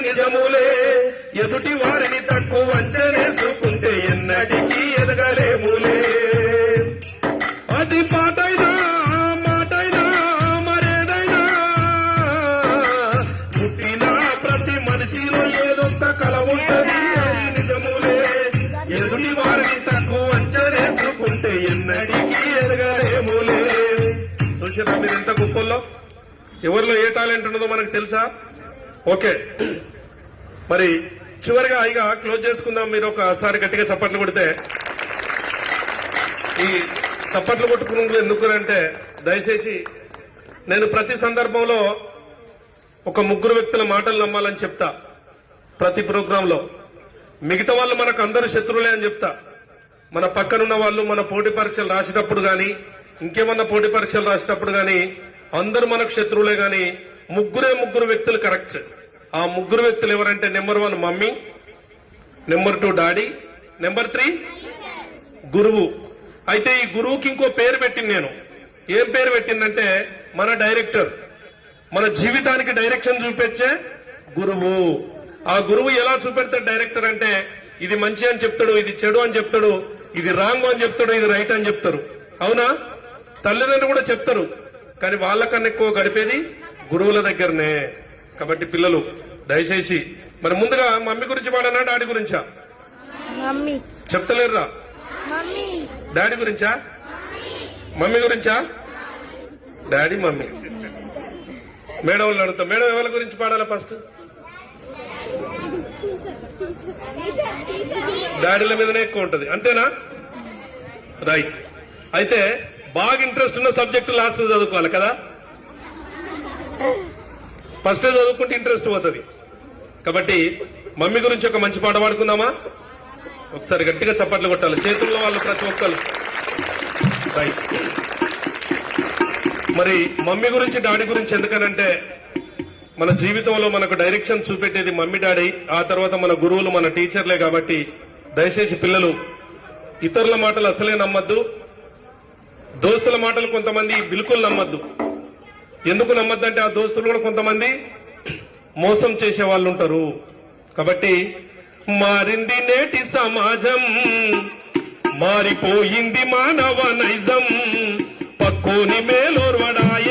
నిజములే. ఎదుటి వారిని తక్కువ అంచనేసుకుంటే ఎన్నటికీ ఎదగలేములే. అది పాటైనా మాటైనా మరేదైనా పుట్టిన ప్రతి మనిషిలో ఏదొక్క కల ఉంటది, అది నిజములే. ఎదుటి వారిని తక్కువ అంచనేసుకుంటే ఎన్నటికీ ఎదగలేములే. చూసారా మీరు ఎంత గొప్పల్లో? ఎవరిలో ఏ టాలెంట్ ఉన్నదో మనకు తెలుసా? ఓకే, మరి చివరిగా ఇక క్లోజ్ చేసుకుందాం. మీరు ఒకసారి గట్టిగా చప్పట్లు కొడితే. ఈ చప్పట్లు కొట్టుకున్నది ఎందుకునంటే, దయచేసి నేను ప్రతి సందర్భంలో ఒక ముగ్గురు వ్యక్తుల మాటలు నమ్మాలని చెప్తా. ప్రతి ప్రోగ్రాంలో మిగతా వాళ్ళు మనకు అందరూ శత్రువులే అని చెప్తా. మన పక్కనున్న వాళ్ళు మన పోటీ పరీక్షలు రాసేటప్పుడు గాని ఇంకేమన్నా పోటీ పరీక్షలు రాసేటప్పుడు గాని అందరూ మనకు శత్రువులే గాని ముగ్గురు వ్యక్తులు కరెక్ట్. ఆ ముగ్గురు వ్యక్తులు ఎవరంటే, number 1 mummy, number 2 daddy, number 3 గురువు. అయితే ఈ గురువుకి ఇంకో పేరు పెట్టింది నేను. ఏం పేరు పెట్టిందంటే, మన డైరెక్టర్, మన జీవితానికి డైరెక్షన్ చూపించే గురువు. ఆ గురువు ఎలా చూపెడతాడు డైరెక్టర్ అంటే, ఇది మంచి అని చెప్తాడు, ఇది చెడు అని చెప్తాడు, ఇది రాంగ్ అని చెప్తాడు, ఇది రైట్ అని చెప్తారు. అవునా? తల్లిదండ్రులు కూడా చెప్తారు, కానీ వాళ్ళకన్నా ఎక్కువ గడిపేది గురువుల దగ్గరనే. కాబట్టి పిల్లలు దయచేసి, మరి ముందుగా మమ్మీ గురించి పాడనా డాడీ గురించా? చెప్తలేరురా? డాడీ గురించా? మమ్మీ గురించా? Daddy mummy. మేడం వాళ్ళు అడుగుతా. మేడం ఎవరి గురించి పాడాలా ఫస్ట్? డాడీల మీదనే ఎక్కువ ఉంటది, అంతేనా? రైట్. అయితే బాగా ఇంట్రెస్ట్ ఉన్న సబ్జెక్టు లాస్ట్ చదువుకోవాలి కదా. ఫస్ట్ చదువుకుంటే ఇంట్రెస్ట్ పోతుంది. కాబట్టి మమ్మీ గురించి ఒక మంచి పాట పాడుకుందామా? ఒకసారి గట్టిగా చప్పట్లు కొట్టాలి చేతుల్లో వాళ్ళు ప్రతి ఒక్కరు. రైట్. మరి మమ్మీ గురించి డాడీ గురించి ఎందుకనంటే, మన జీవితంలో మనకు డైరెక్షన్ చూపెట్టేది మమ్మీ డాడీ, ఆ తర్వాత మన గురువులు మన టీచర్లే. కాబట్టి దయచేసి పిల్లలు ఇతరుల మాటలు అసలే నమ్మద్దు. దోస్తుల మాటలు కొంతమంది బిల్కుల్ నమ్మద్దు. ఎందుకు నమ్మద్దంటే, ఆ దోస్తులు కూడా కొంతమంది మోసం చేసే వాళ్ళు ఉంటారు. కాబట్టి మారింది నేటి సమాజం, మారిపోయింది మానవ నైజం, పక్కోని మేలోర్వడాయ